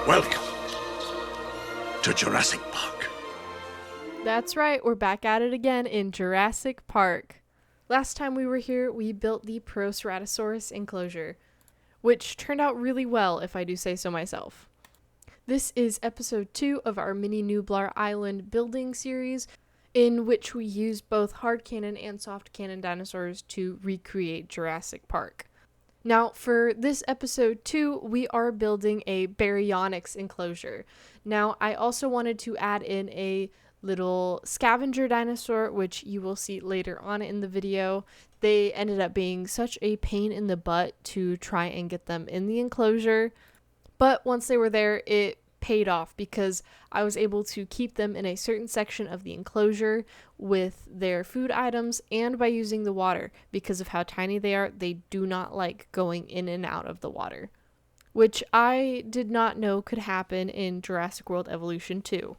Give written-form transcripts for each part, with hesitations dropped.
Welcome to Jurassic Park. That's right, we're back at it again in Jurassic Park. Last time we were here, we built the proceratosaurus enclosure, which turned out really well, if I do say so myself. This is episode 2 of our mini Nublar Island building series, in which we use both hard cannon and soft cannon dinosaurs to recreate Jurassic Park. Now, for this episode 2, we are building a baryonyx enclosure. Now, I also wanted to add in a little scavenger dinosaur, which you will see later on in the video. They ended up being such a pain in the butt to try and get them in the enclosure, but once they were there, it paid off because I was able to keep them in a certain section of the enclosure with their food items and by using the water. Because of how tiny they are, they do not like going in and out of the water, which I did not know could happen in Jurassic World Evolution 2.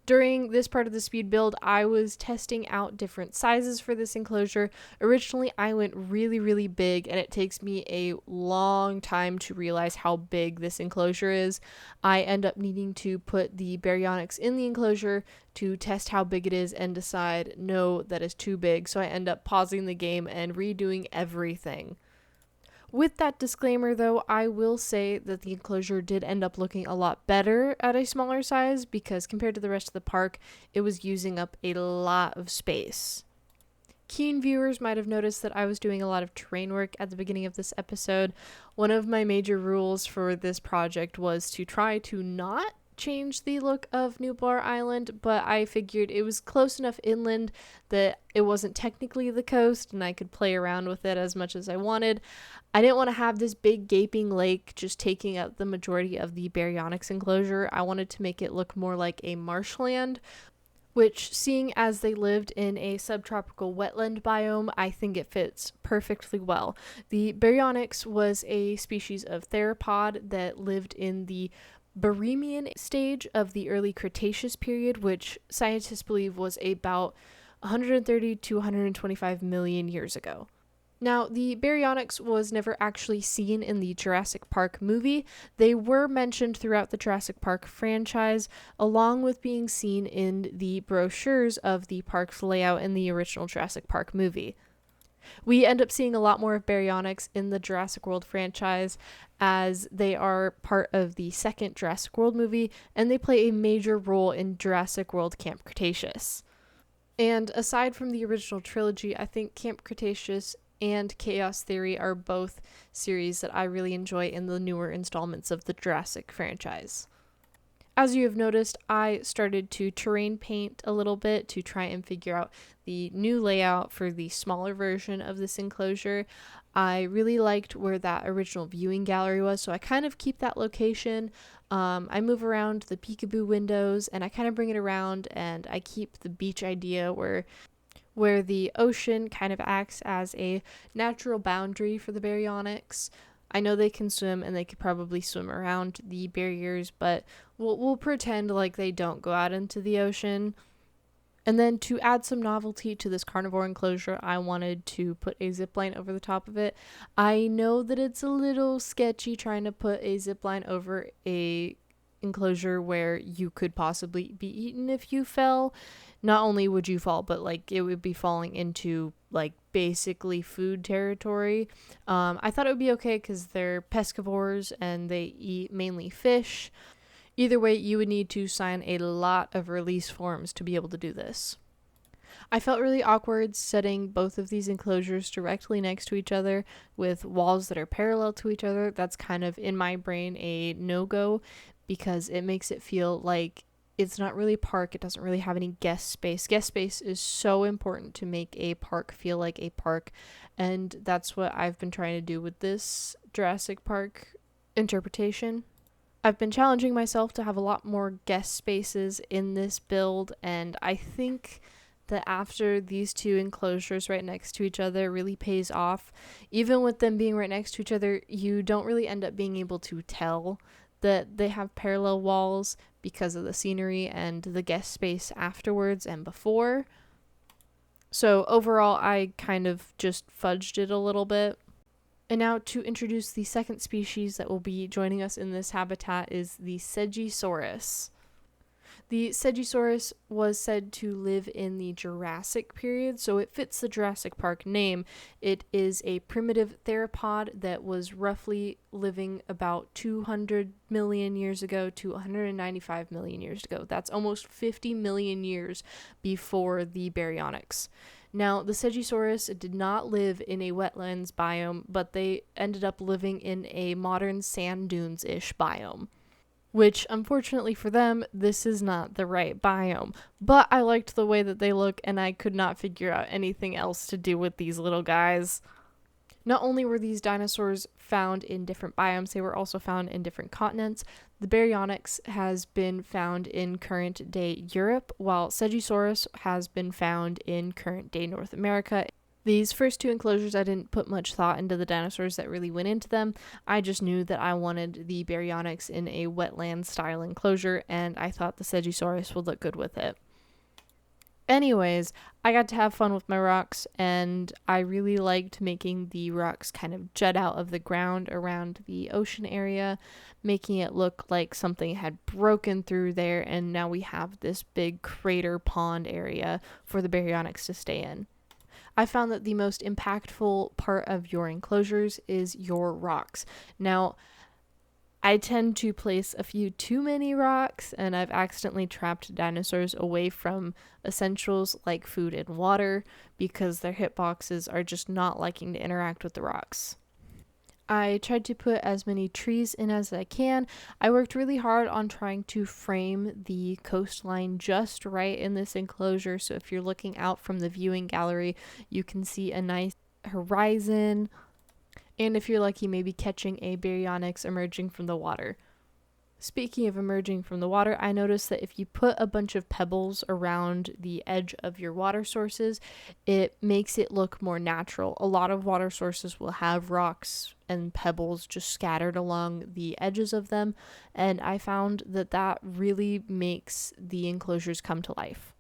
During this part of the speed build, I was testing out different sizes for this enclosure. Originally, I went really big, and it takes me a long time to realize how big this enclosure is. I end up needing to put the baryonyx in the enclosure to test how big it is and decide, no, that is too big. So I end up pausing the game and redoing everything. With that disclaimer, though, I will say that the enclosure did end up looking a lot better at a smaller size because compared to the rest of the park, it was using up a lot of space. Keen viewers might have noticed that I was doing a lot of terrain work at the beginning of this episode. One of my major rules for this project was to try to not change the look of Nublar Island, but I figured it was close enough inland that it wasn't technically the coast and I could play around with it as much as I wanted. I didn't want to have this big gaping lake just taking up the majority of the baryonyx enclosure. I wanted to make it look more like a marshland, which, seeing as they lived in a subtropical wetland biome, I think it fits perfectly well. The baryonyx was a species of theropod that lived in the Baryonyx stage of the early Cretaceous period, which scientists believe was about 130 to 125 million years ago. Now, the baryonyx was never actually seen in the Jurassic Park movie. They were mentioned throughout the Jurassic Park franchise, along with being seen in the brochures of the park's layout in the original Jurassic Park movie. We end up seeing a lot more of baryonyx in the Jurassic World franchise as they are part of the second Jurassic World movie and they play a major role in Jurassic World Camp Cretaceous. And aside from the original trilogy, I think Camp Cretaceous and Chaos Theory are both series that I really enjoy in the newer installments of the Jurassic franchise. As you have noticed, I started to terrain paint a little bit to try and figure out the new layout for the smaller version of this enclosure. I really liked where that original viewing gallery was, so I kind of keep that location. I move around the peekaboo windows and I kind of bring it around, and I keep the beach idea where the ocean kind of acts as a natural boundary for the baryonyx. I know they can swim and they could probably swim around the barriers, but we'll pretend like they don't go out into the ocean. And then to add some novelty to this carnivore enclosure, I wanted to put a zipline over the top of it. I know that it's a little sketchy trying to put a zipline over a enclosure where you could possibly be eaten if you fell. Not only would you fall, but like it would be falling into like basically food territory. I thought it would be okay because they're pescivores and they eat mainly fish. Either way, you would need to sign a lot of release forms to be able to do this. I felt really awkward setting both of these enclosures directly next to each other with walls that are parallel to each other. That's kind of in my brain a no-go because it makes it feel like it's not really a park. It doesn't really have any guest space. Guest space is so important to make a park feel like a park, and that's what I've been trying to do with this Jurassic Park interpretation. I've been challenging myself to have a lot more guest spaces in this build, and I think that after these two enclosures right next to each other really pays off. Even with them being right next to each other, you don't really end up being able to tell that they have parallel walls because of the scenery and the guest space afterwards and before. So overall, I kind of just fudged it a little bit. And now to introduce the second species that will be joining us in this habitat is the Segisaurus. The Segisaurus was said to live in the Jurassic period, so it fits the Jurassic Park name. It is a primitive theropod that was roughly living about 200 million years ago to 195 million years ago. That's almost 50 million years before the baryonyx. Now, the Segisaurus did not live in a wetlands biome, but they ended up living in a modern sand dunes-ish biome. Which, unfortunately for them, this is not the right biome. But I liked the way that they look, and I could not figure out anything else to do with these little guys. Not only were these dinosaurs found in different biomes, they were also found in different continents. The baryonyx has been found in current-day Europe, while Segisaurus has been found in current-day North America. These first two enclosures, I didn't put much thought into the dinosaurs that really went into them. I just knew that I wanted the baryonyx in a wetland-style enclosure, and I thought the Segisaurus would look good with it. Anyways, I got to have fun with my rocks, and I really liked making the rocks kind of jut out of the ground around the ocean area, making it look like something had broken through there, and now we have this big crater pond area for the baryonyx to stay in. I found that the most impactful part of your enclosures is your rocks. Now, I tend to place a few too many rocks, and I've accidentally trapped dinosaurs away from essentials like food and water because their hitboxes are just not liking to interact with the rocks. I tried to put as many trees in as I can. I worked really hard on trying to frame the coastline just right in this enclosure, so if you're looking out from the viewing gallery, you can see a nice horizon, and if you're lucky, maybe catching a baryonyx emerging from the water. Speaking of emerging from the water, I noticed that if you put a bunch of pebbles around the edge of your water sources, it makes it look more natural. A lot of water sources will have rocks and pebbles just scattered along the edges of them, and I found that that really makes the enclosures come to life.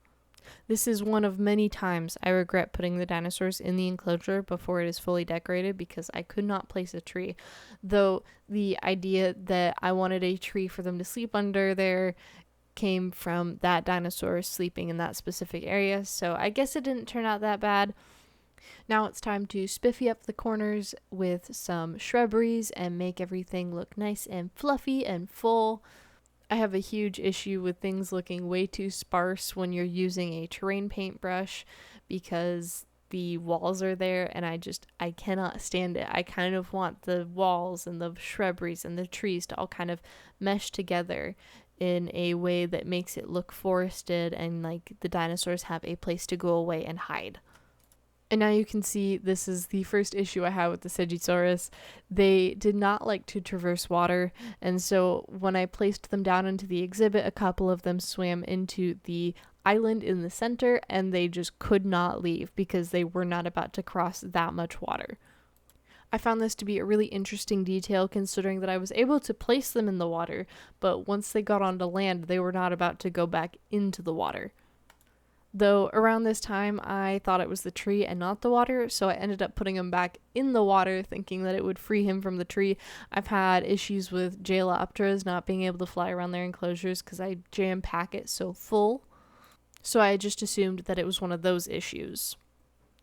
This is one of many times I regret putting the dinosaurs in the enclosure before it is fully decorated because I could not place a tree. Though the idea that I wanted a tree for them to sleep under there came from that dinosaur sleeping in that specific area, so I guess it didn't turn out that bad. Now it's time to spiffy up the corners with some shrubberies and make everything look nice and fluffy and full. I have a huge issue with things looking way too sparse when you're using a terrain paintbrush because the walls are there and I cannot stand it. I kind of want the walls and the shrubberies and the trees to all kind of mesh together in a way that makes it look forested and like the dinosaurs have a place to go away and hide. And now you can see this is the first issue I had with the Segisaurus. They did not like to traverse water, and so when I placed them down into the exhibit, a couple of them swam into the island in the center, and they just could not leave because they were not about to cross that much water. I found this to be a really interesting detail considering that I was able to place them in the water, but once they got onto land, they were not about to go back into the water. Though around this time, I thought it was the tree and not the water, so I ended up putting him back in the water, thinking that it would free him from the tree. I've had issues with Jalopteras not being able to fly around their enclosures because I jam-pack it so full. So I just assumed that it was one of those issues.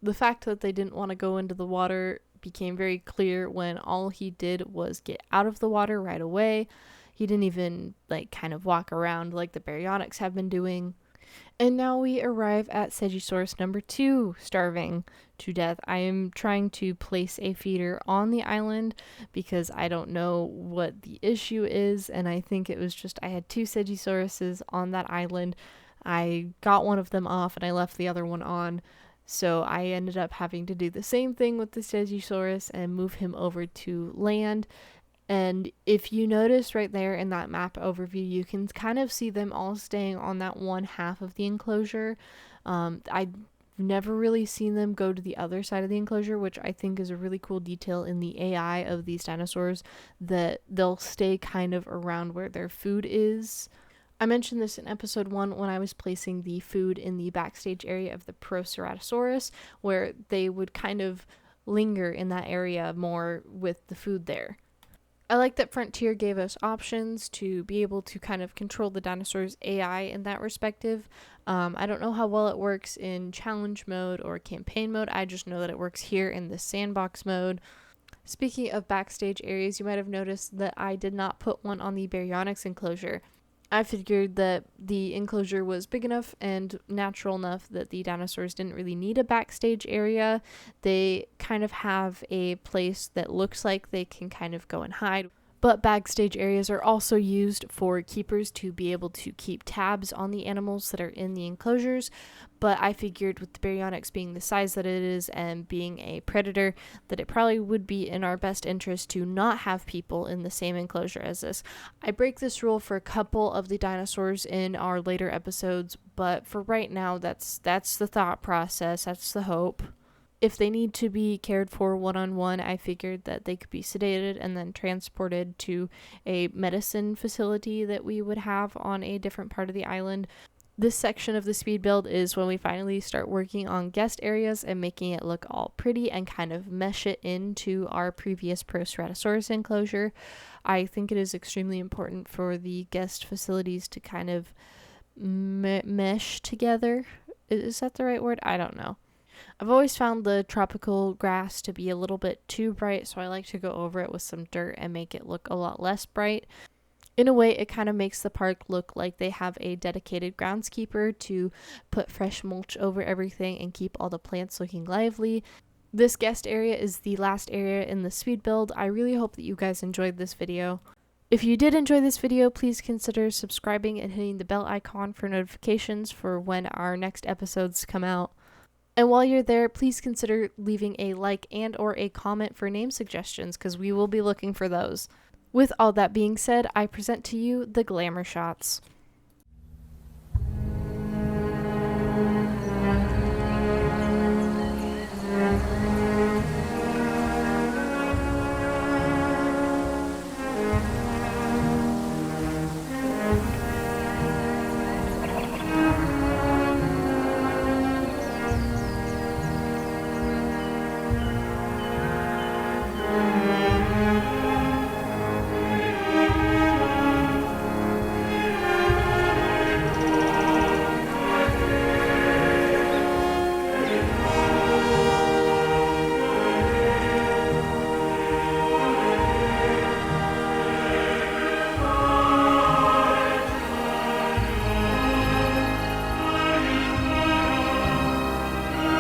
The fact that they didn't want to go into the water became very clear when all he did was get out of the water right away. He didn't even, kind of walk around like the baryonyx have been doing. And now we arrive at Segisaurus number 2, starving to death. I am trying to place a feeder on the island because I don't know what the issue is, and I think it was just I had 2 Segisauruses on that island. I got one of them off and I left the other one on, so I ended up having to do the same thing with the Segisaurus and move him over to land. And if you notice right there in that map overview, you can kind of see them all staying on that one half of the enclosure. I've never really seen them go to the other side of the enclosure, which I think is a really cool detail in the AI of these dinosaurs, that they'll stay kind of around where their food is. I mentioned this in episode 1 when I was placing the food in the backstage area of the proceratosaurus, where they would kind of linger in that area more with the food there. I like that Frontier gave us options to be able to kind of control the dinosaurs' AI in that respective. I don't know how well it works in challenge mode or campaign mode. I just know that it works here in the sandbox mode. Speaking of backstage areas, you might have noticed that I did not put one on the baryonyx enclosure. I figured that the enclosure was big enough and natural enough that the dinosaurs didn't really need a backstage area. They kind of have a place that looks like they can kind of go and hide. But backstage areas are also used for keepers to be able to keep tabs on the animals that are in the enclosures. But I figured with the baryonyx being the size that it is and being a predator, that it probably would be in our best interest to not have people in the same enclosure as this. I break this rule for a couple of the dinosaurs in our later episodes, but for right now, that's the thought process, that's the hope. If they need to be cared for one-on-one, I figured that they could be sedated and then transported to a medicine facility that we would have on a different part of the island. This section of the speed build is when we finally start working on guest areas and making it look all pretty and kind of mesh it into our previous proceratosaurus enclosure. I think it is extremely important for the guest facilities to kind of mesh together. Is that the right word? I don't know. I've always found the tropical grass to be a little bit too bright, so I like to go over it with some dirt and make it look a lot less bright. In a way, it kind of makes the park look like they have a dedicated groundskeeper to put fresh mulch over everything and keep all the plants looking lively. This guest area is the last area in the speed build. I really hope that you guys enjoyed this video. If you did enjoy this video, please consider subscribing and hitting the bell icon for notifications for when our next episodes come out. And while you're there, please consider leaving a like and or a comment for name suggestions, because we will be looking for those. With all that being said, I present to you the glamour shots.